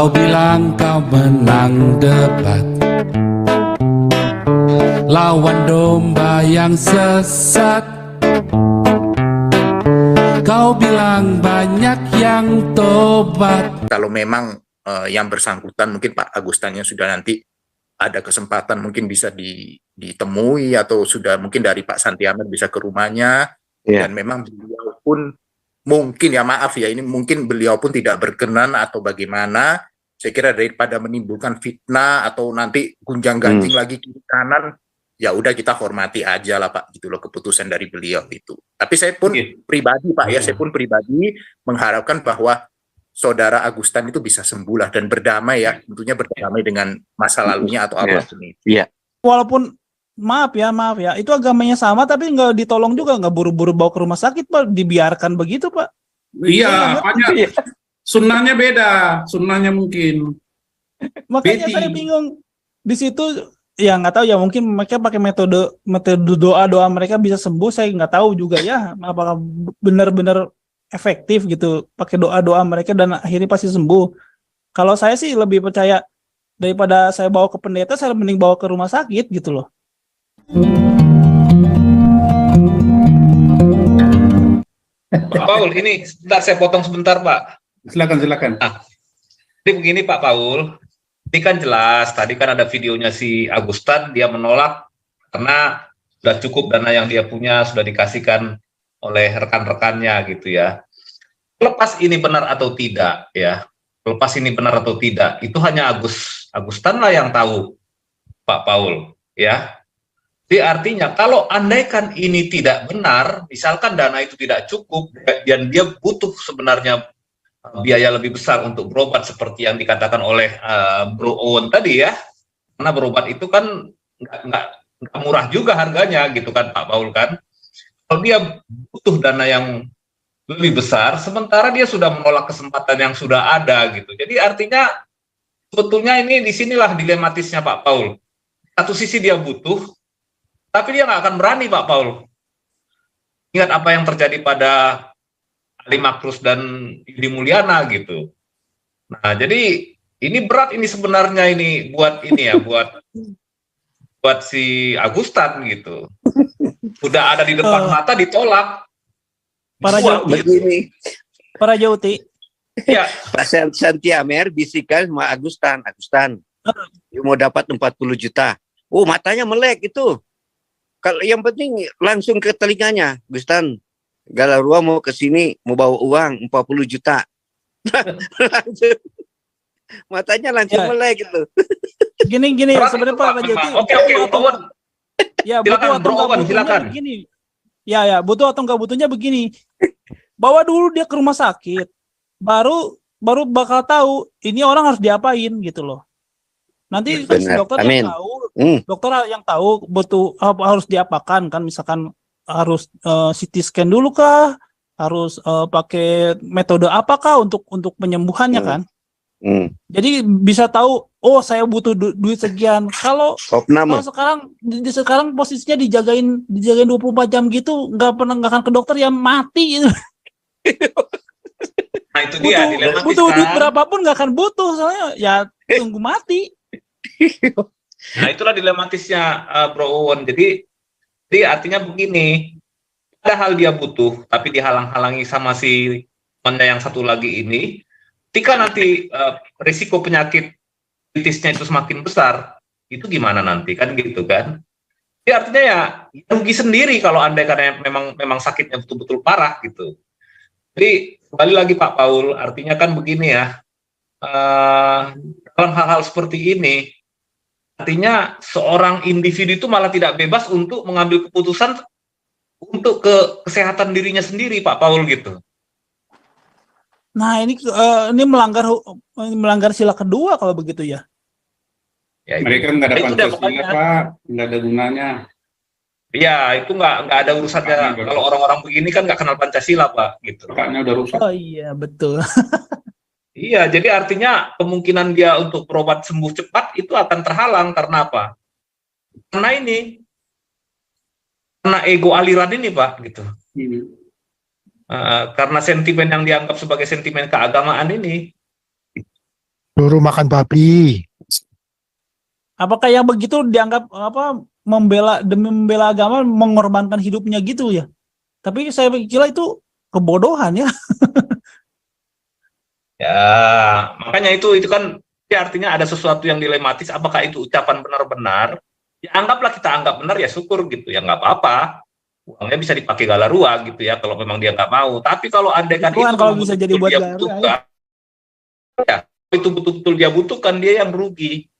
Kau bilang kau menang debat, lawan domba yang sesat. Kau bilang banyak yang tobat. Kalau memang yang bersangkutan, mungkin Pak Agustannya sudah nanti ada kesempatan mungkin bisa ditemui, atau sudah mungkin dari Pak Santiamer bisa ke rumahnya, dan memang beliau pun mungkin, ya maaf ya, ini mungkin beliau pun tidak berkenan atau bagaimana. Saya kira daripada menimbulkan fitnah atau nanti gunjang-ganjing lagi kiri kanan, ya udah kita hormati aja lah Pak, gitu loh, keputusan dari beliau itu. Tapi saya pun pribadi Pak ya, saya pun pribadi mengharapkan bahwa Saudara Agustan itu bisa sembuh lah dan berdamai ya, tentunya berdamai dengan masa lalunya atau apapun itu. Iya. Walaupun maaf ya, itu agamanya sama tapi nggak ditolong juga, nggak buru-buru bawa ke rumah sakit Pak, dibiarkan begitu Pak. Iya, banyak. Sunnahnya beda, sunnahnya mungkin. Makanya saya bingung di situ, ya nggak tahu ya, mungkin mereka pakai metode doa mereka bisa sembuh, saya nggak tahu juga ya apakah benar-benar efektif gitu pakai doa mereka dan akhirnya pasti sembuh. Kalau saya sih lebih percaya daripada saya bawa ke pendeta, saya mending bawa ke rumah sakit gitu loh. Pak Paul, ini sebentar saya potong sebentar Pak. Silakan. Jadi begini Pak Paul, ini kan jelas tadi kan ada videonya si Agustan, dia menolak karena sudah cukup dana yang dia punya, sudah dikasihkan oleh rekan-rekannya gitu ya. Lepas ini benar atau tidak ya, lepas ini benar atau tidak, itu hanya Agustan lah yang tahu Pak Paul ya. Jadi artinya kalau andaikan ini tidak benar, misalkan dana itu tidak cukup dan dia butuh sebenarnya biaya lebih besar untuk berobat seperti yang dikatakan oleh Bro Owen tadi ya, karena berobat itu kan nggak murah juga harganya gitu kan Pak Paul kan. Kalau dia butuh dana yang lebih besar, sementara dia sudah menolak kesempatan yang sudah ada gitu. Jadi artinya sebetulnya ini disinilah dilematisnya Pak Paul. Satu sisi dia butuh, tapi dia nggak akan berani Pak Paul. Ingat apa yang terjadi pada Ali Makrus dan Yudi Mulyana gitu. Nah, jadi ini berat ini sebenarnya ini buat ini ya, buat si Agustan gitu. Udah ada di depan mata ditolak. Para Jauti. Ya. Pak Santiamer bisikan sama Agustan, dia mau dapat 40 juta. Oh, matanya melek itu. Kalau yang penting langsung ke telinganya, Agustan, Galarua mau ke sini, mau bawa uang 40 juta. Langsung, matanya langsung melek gitu. Gini sebenarnya Pak Jauti. Oke, Owen. Ya, silakan, silakan. Begini. Ya, butuh atau nggak butuhnya begini. Bawa dulu dia ke rumah sakit. Baru bakal tahu ini orang harus diapain gitu loh. Nanti dokter yang tahu, butuh harus diapakan kan, misalkan harus CT scan dulu kah? Harus pakai metode apakah untuk penyembuhannya kan? Jadi bisa tahu, oh saya butuh duit sekian. Kalau sekarang posisinya dijagain 24 jam gitu, nggak akan ke dokter ya mati gitu. Nah itu dia dilematis. Butuh duit berapapun nggak akan butuh, soalnya ya tunggu mati. Nah itulah dilematisnya Bro Owen. Jadi artinya begini, padahal dia butuh, tapi dihalang-halangi sama si temannya yang satu lagi ini. Ketika nanti risiko penyakit kritisnya itu semakin besar, itu gimana nanti kan gitu kan? Jadi artinya ya rugi sendiri kalau andai karena memang sakitnya betul-betul parah gitu. Jadi kembali lagi Pak Paul, artinya kan begini ya, dalam hal-hal seperti ini, artinya seorang individu itu malah tidak bebas untuk mengambil keputusan untuk kesehatan dirinya sendiri Pak Paul gitu. Nah ini melanggar sila kedua kalau begitu ya. Mereka nggak ada Pancasila Pak, nggak ada gunanya. Iya, itu nggak ada urusannya. Kalau orang-orang begini kan nggak kenal Pancasila Pak, gitu. Kakaknya udah rusak. Oh iya betul. Iya, jadi artinya kemungkinan dia untuk berobat sembuh cepat itu akan terhalang karena apa? Karena ego aliran ini Pak, gitu. Karena sentimen yang dianggap sebagai sentimen keagamaan ini. Suruh makan babi. Apakah yang begitu dianggap apa demi membela agama mengorbankan hidupnya gitu ya? Tapi saya kira itu kebodohan ya. Ya, makanya itu kan ya artinya ada sesuatu yang dilematis. Apakah itu ucapan benar-benar? Ya anggaplah kita anggap benar ya syukur gitu ya nggak apa-apa. Uangnya bisa dipakai galarua gitu ya kalau memang dia nggak mau. Tapi kalau andaikan itu Kalau bisa jadi buat dia galarua, butuhkan, ya itu betul-betul dia butuhkan, dia yang rugi.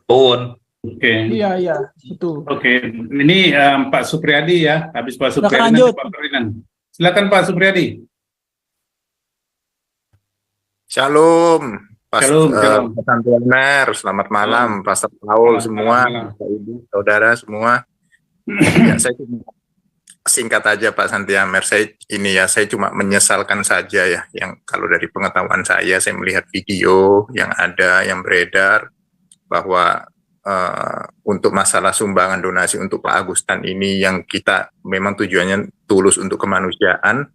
Pun. Oke. Iya, betul. Oke, ini Pak Supriyadi ya. Habis Pak Silakan Supriyadi lanjut. nanti Pak Ferdinand. Silakan Pak Supriyadi. Shalom, Shalom, shalom. Pak Santianer, selamat malam, Pastor Paul semua, malam. Bapak Ibu, saudara semua. Ya, saya cuma singkat aja Pak Santianer, saya cuma menyesalkan saja ya, yang kalau dari pengetahuan saya melihat video yang ada, yang beredar, bahwa untuk masalah sumbangan donasi untuk Pak Agustan ini yang kita memang tujuannya tulus untuk kemanusiaan,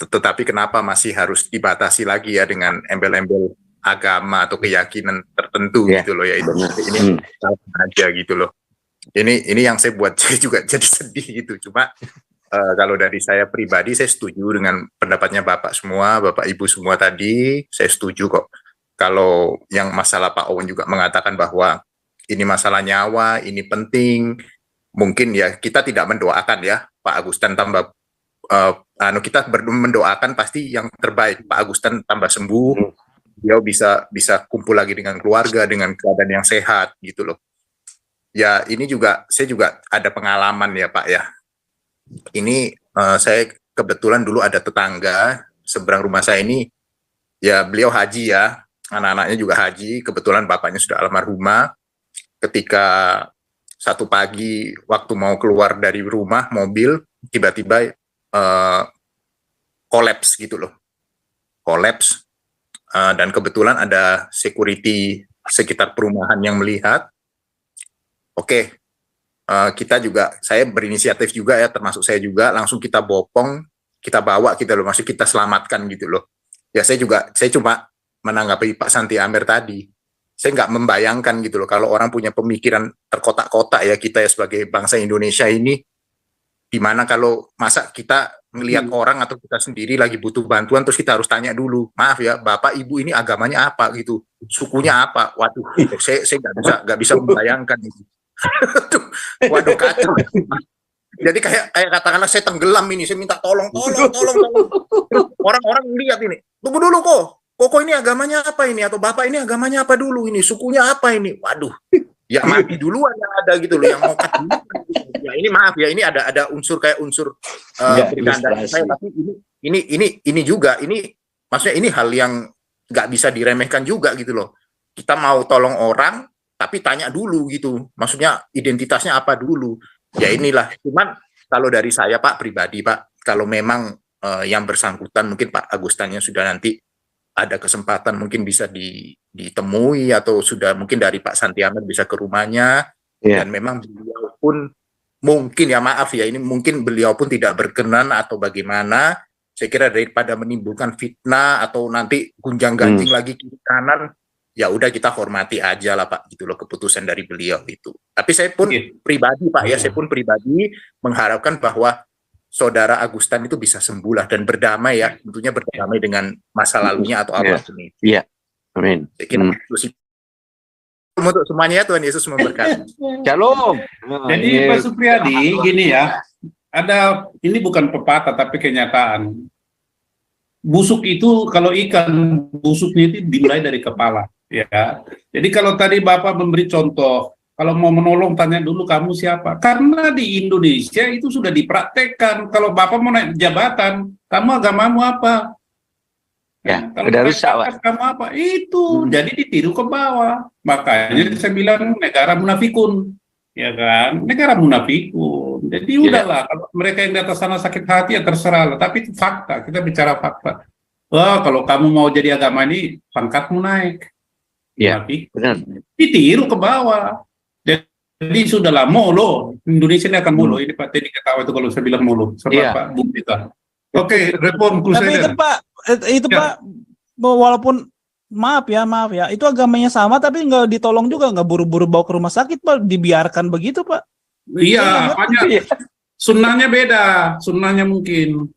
tetapi kenapa masih harus dibatasi lagi ya dengan embel-embel agama atau keyakinan tertentu gitu loh ya, ini aja gitu loh. Ini yang saya juga jadi sedih gitu. Cuma kalau dari saya pribadi saya setuju dengan pendapatnya Bapak semua, Bapak Ibu semua tadi, saya setuju kok. Kalau yang masalah Pak Owen juga mengatakan bahwa ini masalah nyawa, ini penting, mungkin ya kita tidak mendoakan ya Pak Agustan tambah kita mendoakan pasti yang terbaik, Pak Agustan tambah sembuh, dia bisa kumpul lagi dengan keluarga dengan keadaan yang sehat gitu loh. Ya ini juga saya juga ada pengalaman ya Pak ya. Ini saya kebetulan dulu ada tetangga seberang rumah saya ini, ya beliau haji ya, anak-anaknya juga haji, kebetulan bapaknya sudah almarhumah. Ketika satu pagi waktu mau keluar dari rumah mobil tiba-tiba kolaps gitu loh, kolaps, dan kebetulan ada security sekitar perumahan yang melihat. Oke, saya berinisiatif juga ya, termasuk saya juga, langsung kita bopong, kita bawa gitu loh, maksud kita selamatkan gitu loh. Ya saya cuma menanggapi Pak Santi Amer tadi, saya nggak membayangkan gitu loh, kalau orang punya pemikiran terkotak-kotak ya, kita ya sebagai bangsa Indonesia ini, dimana kalau masa kita ngelihat orang atau kita sendiri lagi butuh bantuan terus kita harus tanya dulu, maaf ya Bapak Ibu ini agamanya apa gitu, sukunya apa, waduh saya nggak bisa membayangkan itu. Waduh kacau. Jadi kayak katakanlah saya tenggelam ini, saya minta tolong. Orang-orang lihat ini, tunggu dulu kok ini agamanya apa ini, atau Bapak ini agamanya apa dulu ini, sukunya apa ini, waduh. Ya mati duluan yang ada gitu loh, yang mau duluan. Ya ini maaf ya, ini ada unsur bercanda saya, tapi ini juga, ini maksudnya ini hal yang nggak bisa diremehkan juga gitu loh. Kita mau tolong orang, tapi tanya dulu gitu, maksudnya identitasnya apa dulu. Ya inilah, cuman kalau dari saya Pak pribadi Pak, kalau memang yang bersangkutan mungkin Pak Agustannya sudah nanti ada kesempatan mungkin bisa ditemui atau sudah mungkin dari Pak Santianer bisa ke rumahnya, dan memang beliau pun mungkin ya maaf ya ini mungkin beliau pun tidak berkenan atau bagaimana, saya kira daripada menimbulkan fitnah atau nanti gunjang-ganjing lagi kiri kanan, ya udah kita hormati aja lah Pak gitu loh keputusan dari beliau itu. Tapi saya pun pribadi Pak ya, saya pun pribadi mengharapkan bahwa Saudara Agustan itu bisa sembuh lah dan berdamai ya, tentunya berdamai dengan masa lalunya atau apapun itu. Iya, amin. Saya kira untuk semuanya ya, Tuhan Yesus memberkati. Shalom. Jadi Pak Supriyadi gini ya, ini bukan pepatah tapi kenyataan. Busuk itu kalau ikan busuknya itu dimulai dari kepala ya. Jadi kalau tadi Bapak memberi contoh, kalau mau menolong tanya dulu kamu siapa. Karena di Indonesia itu sudah dipraktekkan. Kalau Bapak mau naik jabatan, kamu agamamu apa? Ya, kalau udah rusak Pak. kamu apa? Itu jadi ditiru ke bawah. Makanya saya bilang negara munafikun, ya kan? Negara munafikun. Jadi udahlah, kalau mereka yang di atas sana sakit hati ya terserah lah. Tapi itu fakta, kita bicara fakta. Wah, kalau kamu mau jadi agama ini, pangkatmu naik. Iya, benar. Ditiru ke bawah. Jadi sudahlah molo, Indonesia ini akan molo. Ini Pak Teddy ketawa itu kalau saya bilang molo, sama Pak Bung Pita. Oke, Reform Crusader. Tapi itu Pak, Pak, walaupun maaf ya, itu agamanya sama tapi nggak ditolong juga, nggak buru-buru bawa ke rumah sakit Pak, dibiarkan begitu Pak. Iya, hanya sunnahnya beda, sunnahnya mungkin.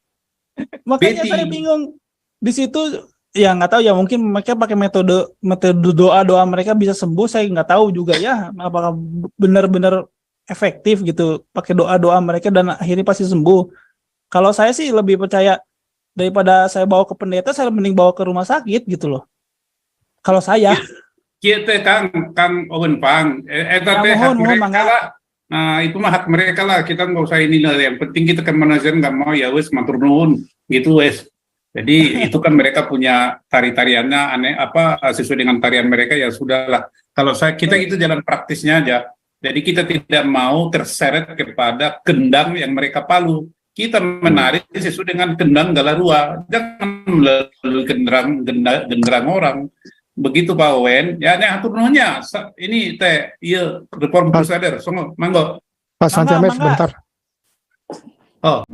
Makanya Beti. saya bingung di situ, ya nggak tahu ya, mungkin mereka pakai metode doa mereka bisa sembuh, saya nggak tahu juga ya apakah benar-benar efektif gitu pakai doa mereka dan akhirnya pasti sembuh. Kalau saya sih lebih percaya daripada saya bawa ke pendeta, saya mending bawa ke rumah sakit gitu loh. Kalau saya. Kita Kang Owen Pang, tapi Ya, hak mohon, mereka Mangga. lah. Nah, itu mah hak mereka lah. Kita nggak usah ini lah. Yang penting kita kan manajer nggak mau ya wes matur nuwun gitu wes. Jadi itu kan mereka punya tariannya aneh apa sesuai dengan tarian mereka ya sudahlah. Kalau kita itu jalan praktisnya aja. Jadi kita tidak mau terseret kepada kendang yang mereka palu. Kita menarik sesuai dengan kendang galarua. Jangan melalui genderang orang. Begitu Pak Owen, ya nih atur nuhunnya. Ini teh, iya reform crusader, songo, manggo. Pak Santiames Mangga. sebentar. Oh.